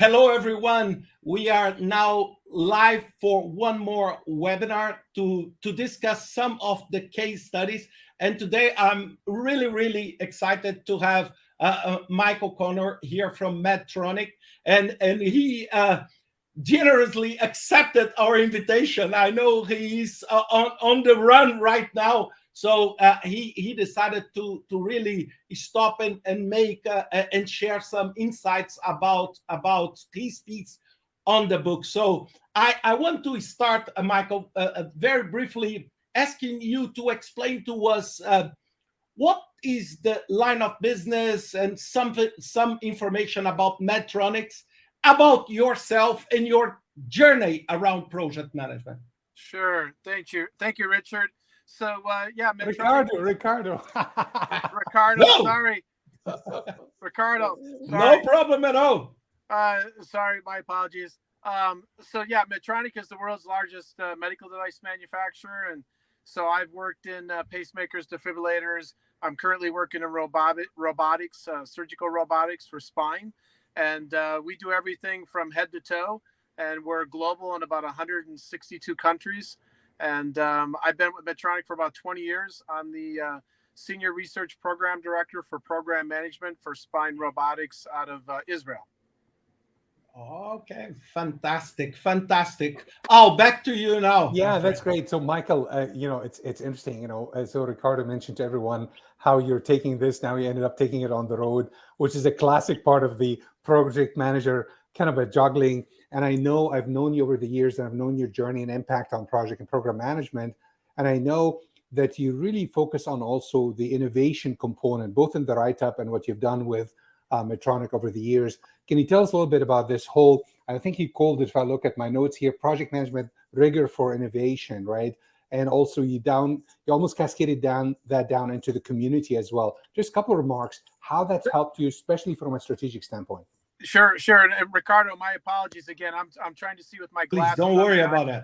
Hello, everyone. We are now live for one more webinar to discuss some of the case studies. And today I'm really excited to have Michael Connor here from Medtronic. And he generously accepted our invitation. I know he's on the run right now. So he decided to really stop and make and share some insights about his piece on the book. So I want to start, Michael, very briefly asking you to explain to us what is the line of business and some information about Medtronics, about yourself and your journey around project management. Sure. Thank you, Richard. So, yeah, Medtronic. Ricardo. Ricardo, No, sorry. Ricardo, no sorry. problem at all. Sorry, my apologies. So, yeah, Medtronic is the world's largest medical device manufacturer. And so I've worked in pacemakers, defibrillators. I'm currently working in robotics, surgical robotics for spine. And we do everything from head to toe. And we're global in about 162 countries. And I've been with Medtronic for about 20 years. I'm the Senior Research Program Director for Program Management for Spine Robotics out of Israel. Okay, fantastic. Oh, back to you now. Yeah, that's great. So, Michael, it's interesting. So Ricardo mentioned to everyone how you're taking this. Now you ended up taking it on the road, which is a classic part of the project manager kind of a juggling. And I know I've known you over the years, and I've known your journey and impact on project and program management. And I know that you really focus on also the innovation component, both in the write-up and what you've done with Medtronic over the years. Can you tell us a little bit about this whole, I think you called it, if I look at my notes here, project management rigor for innovation, right? And also you almost cascaded down into the community as well. Just a couple of remarks, how that's helped you, especially from a strategic standpoint. Sure. And Ricardo, my apologies again. I'm trying to see with my Please glasses. don't worry about it.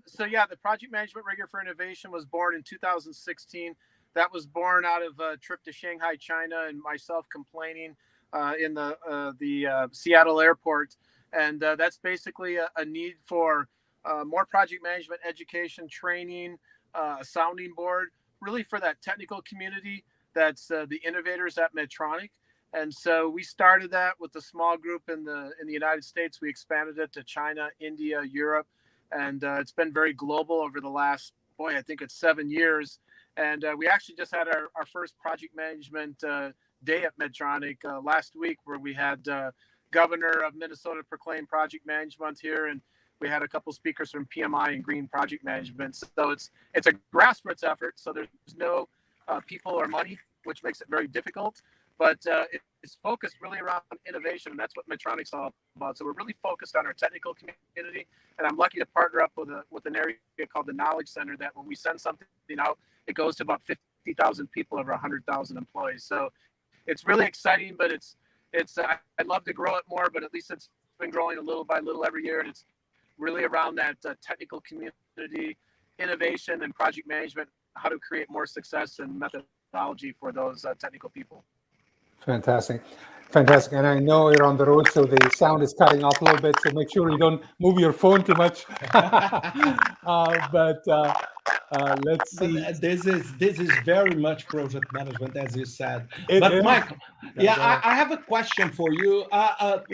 So yeah, the Project Management Rigor for Innovation was born in 2016. That was born out of a trip to Shanghai, China, and myself complaining in the Seattle airport. And that's basically a need for more project management education, training, a sounding board, really for that technical community that's the innovators at Medtronic. And so we started that with a small group in the United States. We expanded it to China, India, Europe, and it's been very global over the last, I think it's 7 years. And we actually just had our first project management day at Medtronic last week, where we had Governor of Minnesota proclaim Project Management here, and we had a couple speakers from PMI and Green Project Management. So it's a grassroots effort. So there's no people or money, which makes it very difficult. But it's focused really around innovation, and that's what Medtronic's all about. So we're really focused on our technical community, and I'm lucky to partner up with an area called the Knowledge Center, that when we send something out, it goes to about 50,000 people over 100,000 employees. So it's really exciting, but it's I'd love to grow it more, but at least it's been growing a little by little every year, and it's really around that technical community, innovation, and project management, how to create more success and methodology for those technical people. Fantastic. And I know you're on the road, so the sound is cutting off a little bit, so make sure you don't move your phone too much. Let's see. This is very much project management, as you said. But Michael, I have a question for you.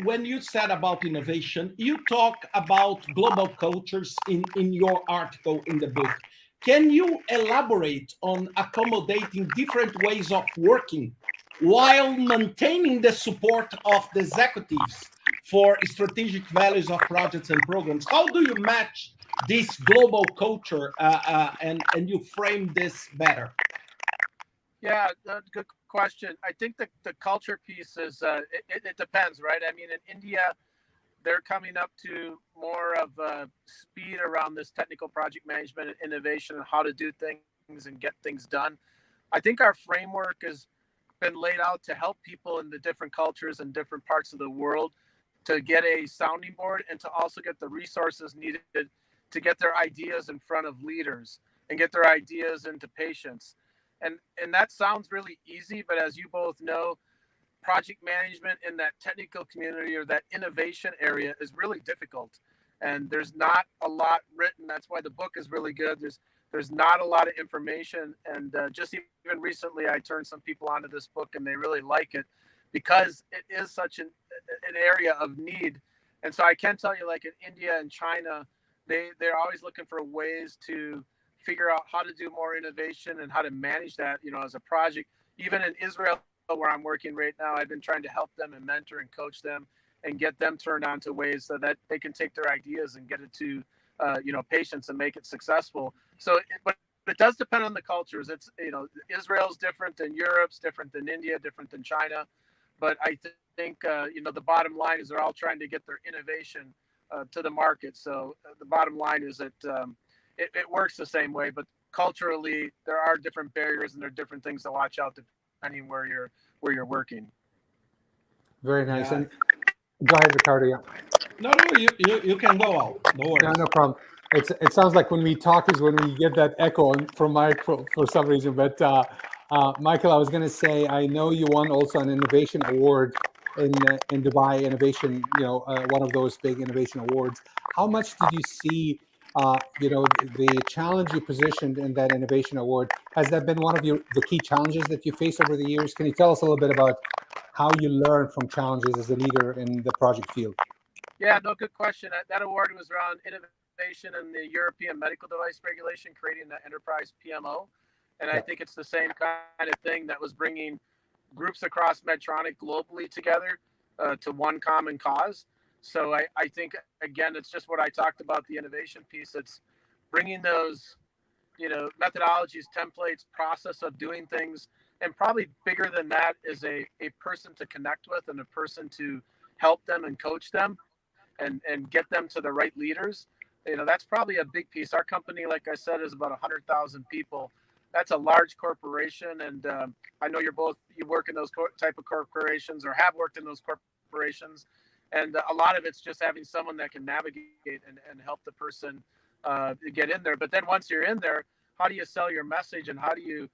When you said about innovation, you talk about global cultures in your article in the book. Can you elaborate on accommodating different ways of working while maintaining the support of the executives for strategic values of projects and programs? How do you match this global culture and you frame this better? Yeah, good question. I think the culture piece is, it depends, right? I mean, in India, they're coming up to more of speed around this technical project management and innovation and how to do things and get things done. I think our framework has been laid out to help people in the different cultures and different parts of the world to get a sounding board and to also get the resources needed to get their ideas in front of leaders and get their ideas into patients. And that sounds really easy, but as you both know, project management in that technical community or that innovation area is really difficult, and there's not a lot written. That's why the book is really good. There's not a lot of information, and just even recently I turned some people onto this book and they really like it because it is such an area of need. And so I can tell you, like in India and China, they're always looking for ways to figure out how to do more innovation and how to manage that, as a project. Even in Israel, where I'm working right now, I've been trying to help them and mentor and coach them and get them turned on to ways so that they can take their ideas and get it to patients and make it successful. So, but it does depend on the cultures. It's, Israel's different than Europe's, different than India, different than China. But I think, the bottom line is they're all trying to get their innovation to the market. So the bottom line is that it works the same way, but culturally there are different barriers and there are different things to watch out depending where you're working. Very nice. Yeah. And go ahead, Ricardo. Yeah. No, you can go out. No worries. No problem. It sounds like when we talk is when we get that echo from Mike for some reason. But Michael, I was going to say, I know you won also an innovation award in Dubai Innovation. One of those big innovation awards. How much did you see? The challenge you positioned in that innovation award, has that been one of the key challenges that you face over the years? Can you tell us a little bit about how you learn from challenges as a leader in the project field? Yeah, no, good question. That award was around innovation in the European medical device regulation, creating the enterprise PMO. And I think it's the same kind of thing that was bringing groups across Medtronic globally together to one common cause. So I think, again, it's just what I talked about, the innovation piece. It's bringing those, methodologies, templates, process of doing things. And probably bigger than that is a person to connect with and a person to help them and coach them and get them to the right leaders. That's probably a big piece. Our company, like I said, is about 100,000 people. That's a large corporation. And I know you work in those type of corporations or have worked in those corporations. And a lot of it's just having someone that can navigate and help the person get in there. But then once you're in there, how do you sell your message and how do you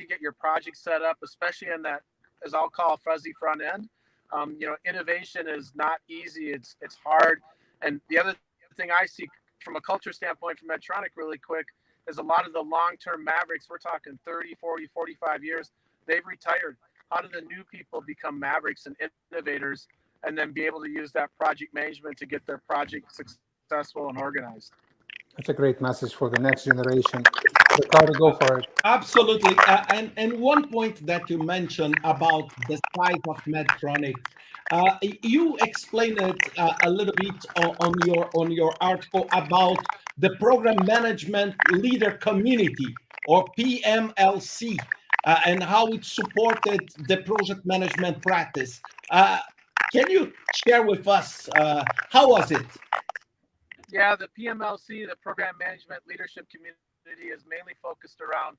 get your project set up, especially in that, as I'll call, fuzzy front end? Innovation is not easy. It's hard. And the other thing I see from a culture standpoint from Medtronic really quick is a lot of the long-term mavericks, we're talking 30, 40, 45 years, they've retired. How do the new people become mavericks and innovators and then be able to use that project management to get their project successful and organized? That's a great message for the next generation. Ricardo, go for it. Absolutely. And one point that you mentioned about the size of Medtronic, you explained it a little bit on your article about the Program Management Leader Community, or PMLC, and how it supported the project management practice. Can you share with us how was it? Yeah, the PMLC, the Program Management Leadership Community, is mainly focused around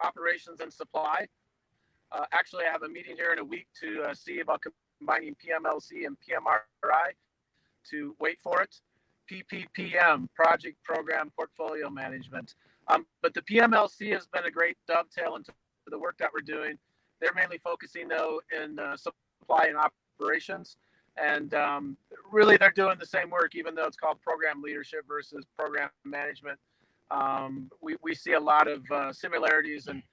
operations and supply. Actually, I have a meeting here in a week to see about combining PMLC and PMRI to, wait for it, PPPM, Project Program Portfolio Management. But the PMLC has been a great dovetail into the work that we're doing. They're mainly focusing, though, in supply and operations. And really, they're doing the same work, even though it's called program leadership versus program management. We see a lot of similarities, and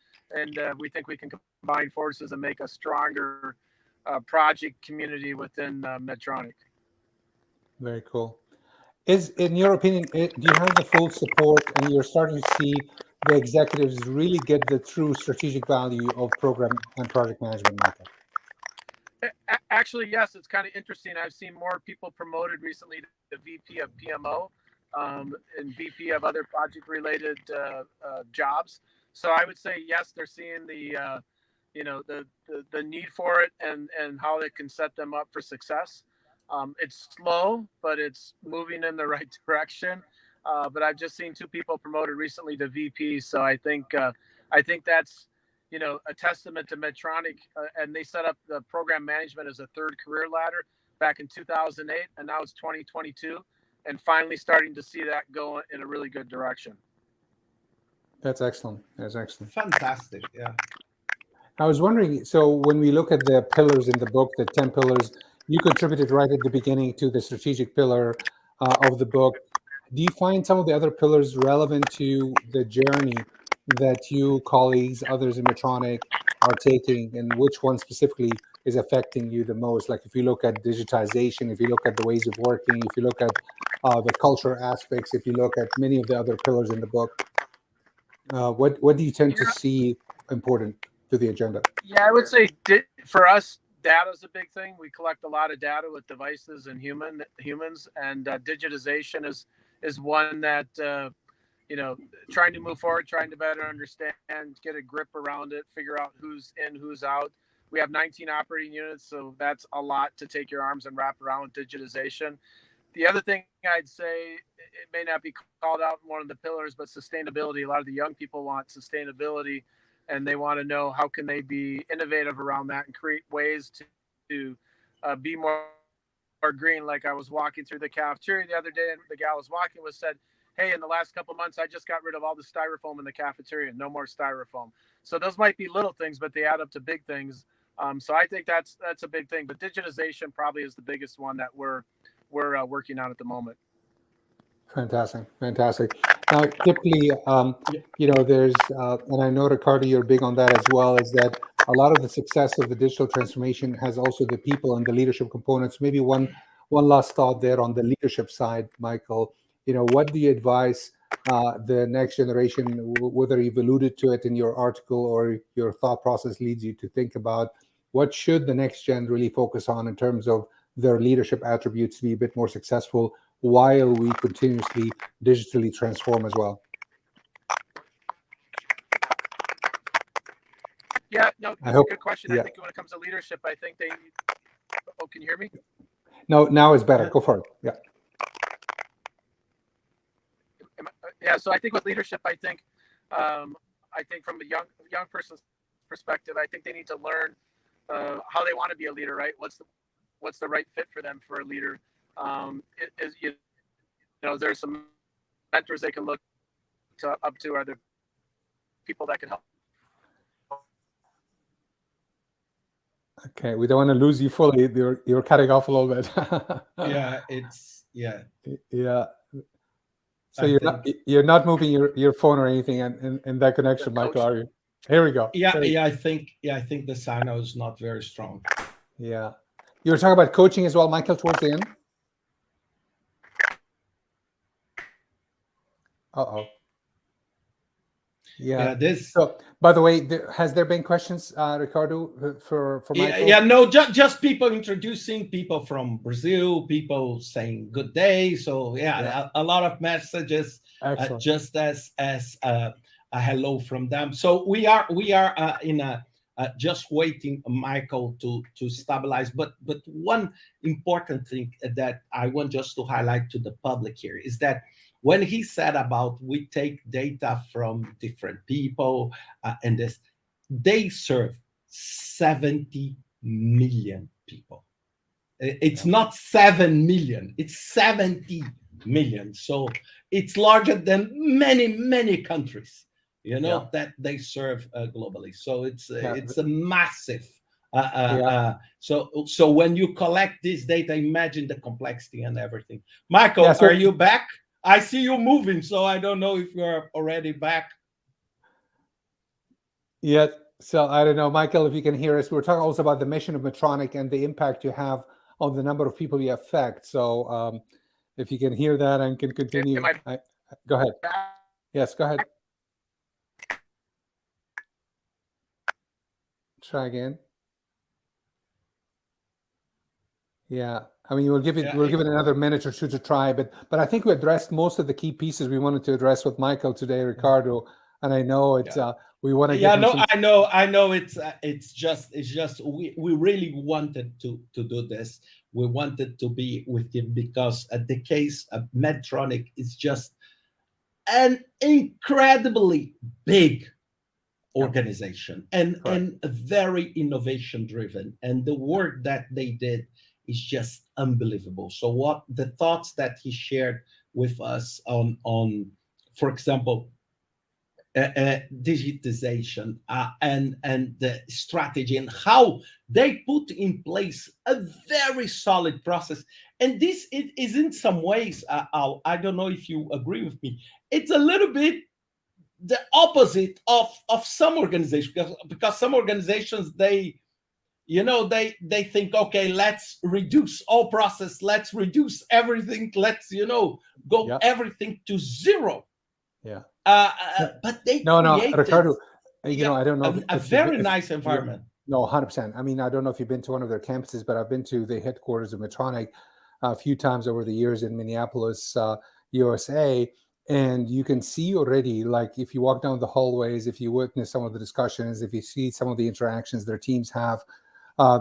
we think we can combine forces and make a stronger project community within Medtronic. Very cool. In your opinion, do you have the full support, and you're starting to see the executives really get the true strategic value of program and project management, Michael? Actually, yes, it's kind of interesting. I've seen more people promoted recently to VP of PMO and VP of other project-related jobs. So I would say yes, they're seeing the need for it and how they can set them up for success. It's slow, but it's moving in the right direction. But I've just seen 2 people promoted recently to VP, so I think that's a testament to Medtronic, and they set up the program management as a third career ladder back in 2008, and now it's 2022, and finally starting to see that go in a really good direction. That's excellent. That's excellent. Fantastic. Yeah. I was wondering, so when we look at the pillars in the book, the 10 pillars, you contributed right at the beginning to the strategic pillar of the book. Do you find some of the other pillars relevant to the journey that you, colleagues, others in Medtronic are taking, and which one specifically is affecting you the most? Like if you look at digitization, if you look at the ways of working, if you look at the culture aspects, if you look at many of the other pillars in the book, what do you tend to see important to the agenda? Yeah, I would say for us, data is a big thing. We collect a lot of data with devices and humans, and digitization is one that trying to move forward, trying to better understand, get a grip around it, figure out who's in, who's out. We have 19 operating units, so that's a lot to take your arms and wrap around digitization. The other thing I'd say, it may not be called out in one of the pillars, but sustainability. A lot of the young people want sustainability, and they want to know how can they be innovative around that and create ways to be more green. Like I was walking through the cafeteria the other day, and the gal I was walking with said, hey, in the last couple of months, I just got rid of all the styrofoam in the cafeteria. No more styrofoam. So those might be little things, but they add up to big things. So I think that's a big thing. But digitization probably is the biggest one that we're working on at the moment. Fantastic. Now, typically, there's, and I know, Ricardo, you're big on that as well, is that a lot of the success of the digital transformation has also the people and the leadership components. Maybe one last thought there on the leadership side, Michael. What do you advise the next generation, whether you've alluded to it in your article or your thought process leads you to think about, what should the next gen really focus on in terms of their leadership attributes to be a bit more successful while we continuously digitally transform as well? Yeah, no, that's a good question. Yeah. I think when it comes to leadership, I think oh, can you hear me? No, now it's better. Go for it. Yeah. Yeah, so I think with leadership, I think from a young person's perspective, I think they need to learn how they want to be a leader, right? What's the right fit for them for a leader? There's some mentors they can look up to. Are there people that can help? Okay, we don't want to lose you fully. You're cutting off a little bit. Yeah. So you're not moving your phone or anything in that connection, Michael, are you? Here we go. Yeah. I think the signal is not very strong. Yeah. You were talking about coaching as well, Michael, towards the end. Uh-oh. Yeah. So, by the way, has there been questions, Ricardo, for Michael? Yeah. No, just people introducing, people from Brazil, people saying good day. So a lot of messages, just as a hello from them. So we are in a just waiting, Michael, to stabilize. But one important thing that I want just to highlight to the public here is that when he said about we take data from different people and this, they serve 70 million people. It's not 7 million, it's 70 million. So it's larger than many countries, that they serve globally. So it's a massive. So when you collect this data, imagine the complexity and everything. Michael, are you back? I see you moving, so I don't know if you're already back. Yeah, so I don't know, Michael, if you can hear us. We're talking also about the mission of Medtronic and the impact you have on the number of people you affect. So if you can hear that and can continue, go ahead. Yes, go ahead. Try again. Yeah, I mean, we'll give it another minute or two to try, but I think we addressed most of the key pieces we wanted to address with Michael today, Ricardo. And I know it's we want to. Yeah, no, I know. It's just we really wanted to do this. We wanted to be with him because the case of Medtronic is just an incredibly big organization and very innovation driven, and the work that they did is just unbelievable. So what the thoughts that he shared with us on for example, digitization and the strategy, and how they put in place a very solid process. And this it is in some ways, Al, I don't know if you agree with me, it's a little bit the opposite of some organizations, because some organizations, they think, okay, let's reduce all process, let's reduce everything, let's go Yeah. everything to zero. Yeah. But they No, created Ricardo, I don't know a if you've very if nice you environment. no, 100%. I mean, I don't know if you've been to one of their campuses, but I've been to the headquarters of Medtronic a few times over the years in Minneapolis, USA, and you can see already, like if you walk down the hallways, if you witness some of the discussions, if you see some of the interactions their teams have,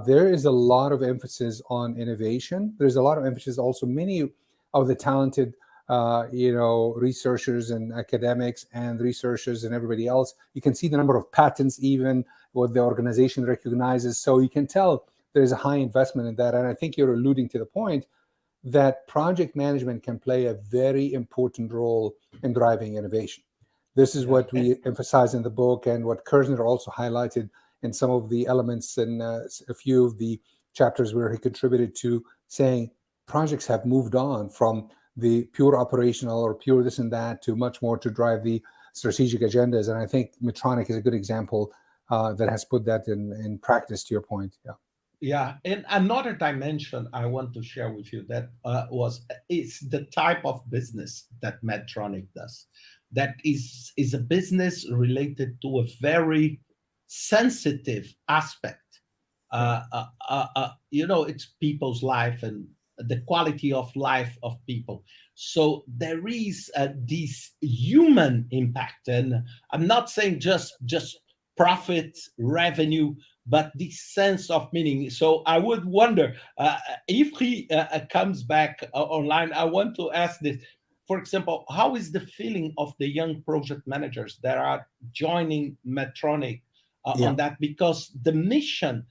there is a lot of emphasis on innovation. There's a lot of emphasis also. Many of the talented researchers and academics and researchers and everybody else, you can see the number of patents, even what the organization recognizes. So you can tell there's a high investment in that. And I think you're alluding to the point that project management can play a very important role in driving innovation. This is what we emphasize in the book, and what Kerzner also highlighted in some of the elements in a few of the chapters where he contributed to, saying projects have moved on from the pure operational or pure this and that to much more to drive the strategic agendas. And I think Medtronic is a good example that has put that in practice, to your point. Yeah, and another dimension I want to share with you that is the type of business that Medtronic does. That is a business related to a very sensitive aspect. It's people's life and the quality of life of people. So there is this human impact, and I'm not saying just profit, revenue, but this sense of meaning. So I would wonder if he comes back online, I want to ask this. For example, how is the feeling of the young project managers that are joining Medtronic on that? Because the mission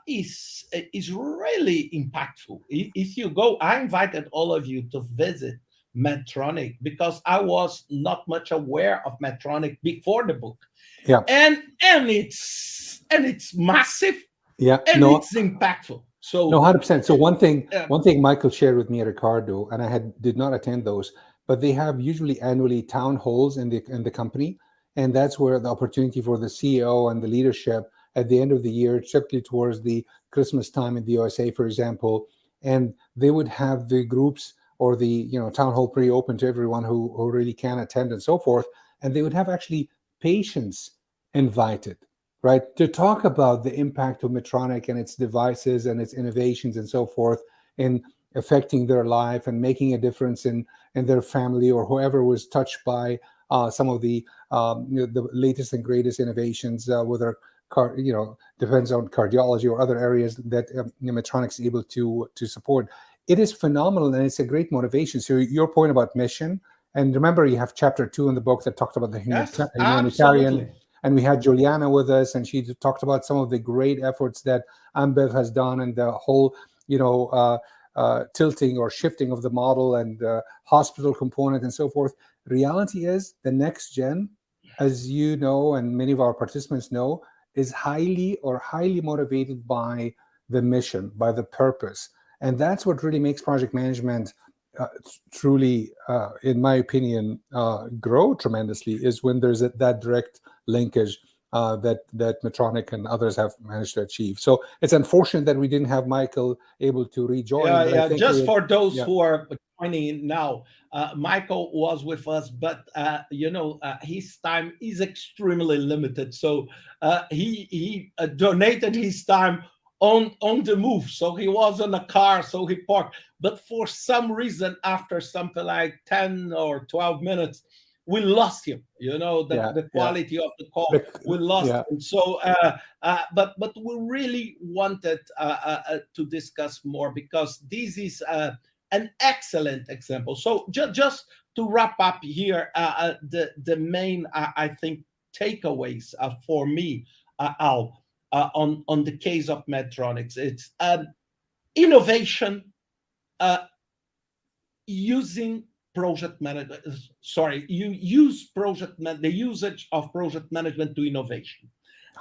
is really impactful. If you go, I invited all of you to visit Medtronic because I was not much aware of Medtronic before the book. Yeah, and it's massive. Yeah, and no, it's impactful. So no, 100%. So one thing Michael shared with me, Ricardo, and I did not attend those, but they have usually annually town halls in the company, and that's where the opportunity for the CEO and the leadership at the end of the year, typically towards the Christmas time in the USA, for example, and they would have the groups or the town hall pretty open to everyone who really can attend and so forth, and they would have actually patients invited, right, to talk about the impact of Medtronic and its devices and its innovations and so forth in affecting their life and making a difference in their family or whoever was touched by some of the latest and greatest innovations, whether depends on cardiology or other areas that Medtronic is able to support. It is phenomenal, and it's a great motivation. So your point about mission, and remember, you have chapter 2 in the book that talked about the humanitarian. Absolutely. And we had Juliana with us, and she talked about some of the great efforts that Ambev has done, and the whole, tilting or shifting of the model and hospital component and so forth. Reality is the next gen, as you know, and many of our participants know, is highly motivated by the mission, by the purpose. And that's what really makes project management truly, in my opinion, grow tremendously, is when there's that direct linkage that Medtronic and others have managed to achieve. So it's unfortunate that we didn't have Michael able to rejoin. Just for those who are joining now, Michael was with us, but his time is extremely limited. So he donated his time on the move. So he was in a car, so he parked. But for some reason, after something like 10 or 12 minutes, we lost him. The quality of the call, we lost him. So, but we really wanted to discuss more, because this is an excellent example. So just to wrap up here, the main, I think, takeaways for me, Al, on the case of Medtronic, it's innovation, using project management. Sorry, you use the usage of project management to innovation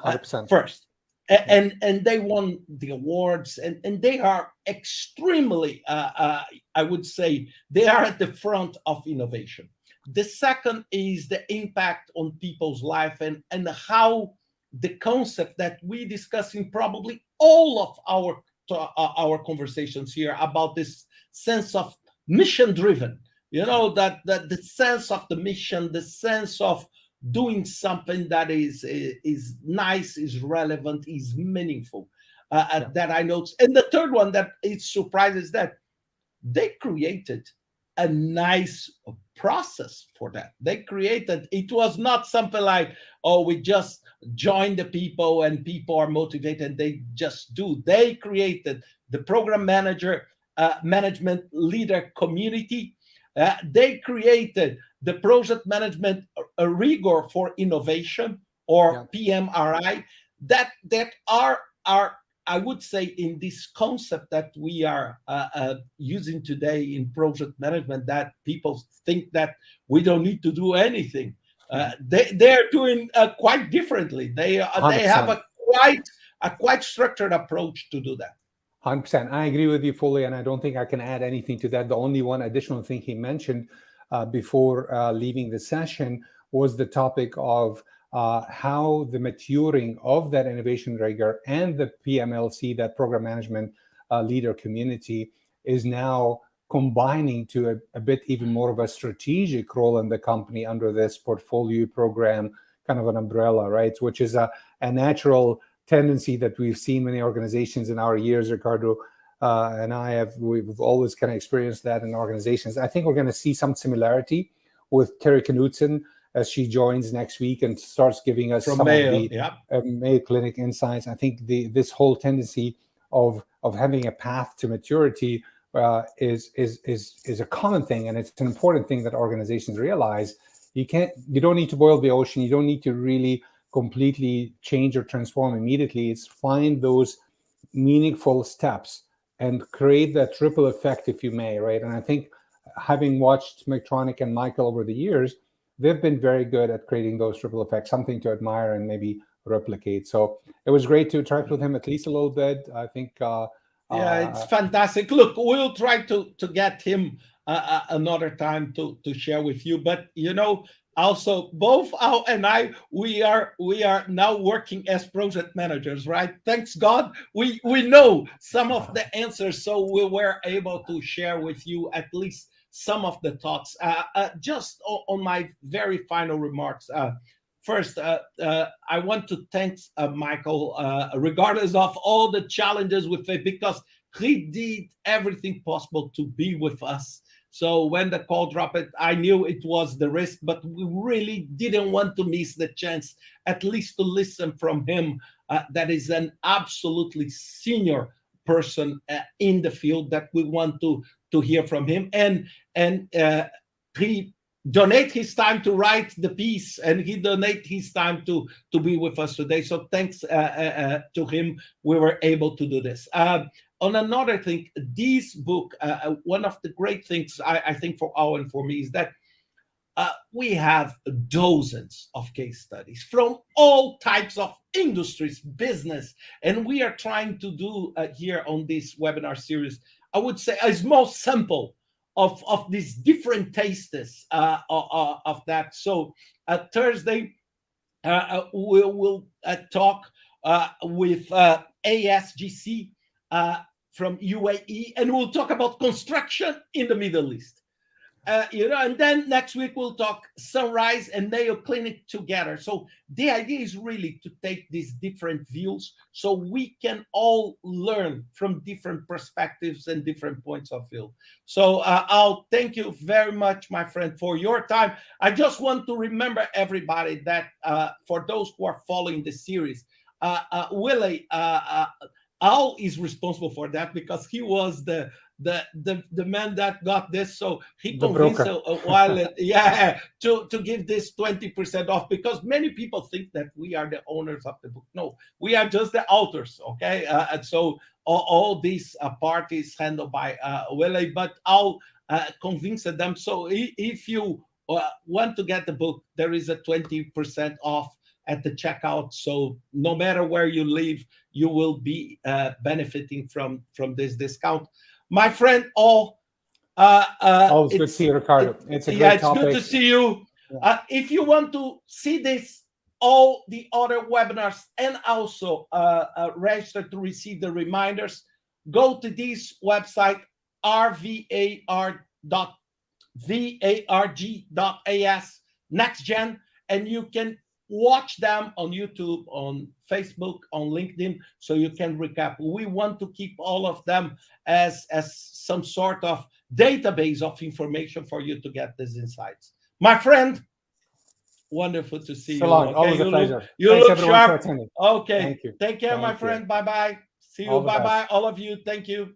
100%. first. And they won the awards, and they are extremely, I would say, they are at the front of innovation. The second is the impact on people's life, and how the concept that we discuss in probably all of our conversations here about this sense of mission driven, that the sense of the mission, the sense of doing something that is nice, is relevant, is meaningful, that I noticed. And the third one that is surprises that they created a nice process for that. They created, it was not something like, oh, we just join the people and people are motivated and they just do. They created the program management leader community. They created the project management rigor for innovation, or PMRI, that are I would say, in this concept that we are using today in project management, that people think that we don't need to do anything. They're doing quite differently. They have a quite structured approach to do that. 100%. I agree with you fully, and I don't think I can add anything to that. The only one additional thing he mentioned before leaving the session was the topic of how the maturing of that innovation rigor and the PMLC, that program management leader community, is now combining to a bit even more of a strategic role in the company under this portfolio program kind of an umbrella, right? Which is a natural tendency that we've seen many organizations in our years. Ricardo and we've always kind of experienced that in organizations. I think we're going to see some similarity with Terry Knudsen as she joins next week and starts giving us from some Mayo, of the Mayo Clinic insights. I think this whole tendency of having a path to maturity is a common thing, and it's an important thing that organizations realize. You don't need to boil the ocean. You don't need to really completely change or transform immediately. It's find those meaningful steps and create that ripple effect, if you may, right? And I think, having watched Medtronic and Michael over the years, they've been very good at creating those ripple effects, something to admire and maybe replicate. So it was great to interact with him at least a little bit. I think it's fantastic. Look, we'll try to get him another time to share with you. But also, both Al and I, we are now working as project managers, right? Thanks God, we know some of the answers, so we were able to share with you at least some of the thoughts. Just on my very final remarks. First, I want to thank Michael, regardless of all the challenges with it, because he did everything possible to be with us. So when the call dropped, I knew it was the risk, but we really didn't want to miss the chance, at least to listen from him. That is an absolutely senior person in the field that we want to hear from him. And he donate his time to write the piece, and he donate his time to be with us today. So thanks to him, we were able to do this. On another thing, this book, one of the great things I think for Al and for me is that we have dozens of case studies from all types of industries, business, and we are trying to do here on this webinar series, I would say, a small sample of these different tastes of that. So Thursday, we'll talk with ASGC from UAE, and we'll talk about construction in the Middle East. And then next week we'll talk Sunrise and Mayo Clinic together. So the idea is really to take these different views so we can all learn from different perspectives and different points of view. So I'll thank you very much, my friend, for your time. I just want to remember everybody that for those who are following the series, Willie, Al is responsible for that because he was the man that got this, so he convinced a while to give this 20% off, because many people think that we are the owners of the book. No, we are just the authors, okay? And so all these parties handled by Willie, but Al convince them. So if you want to get the book, there is a 20% off at the checkout. So no matter where you live, you will be benefiting from this discount. My friend, always good to see you, Ricardo. It's a great topic. It's good to see you. If you want to see this, all the other webinars, and also register to receive the reminders, go to this website, rvar.varg.as, NextGen, and you can watch them on YouTube, on Facebook, on LinkedIn, so you can recap. We want to keep all of them as some sort of database of information for you to get these insights. My friend, wonderful to see you. Okay? Always a pleasure. You Thanks look everyone sharp. for attending. Okay. Thank you. Take care, my friend. Bye-bye. See you. Bye-bye, all of you. Thank you.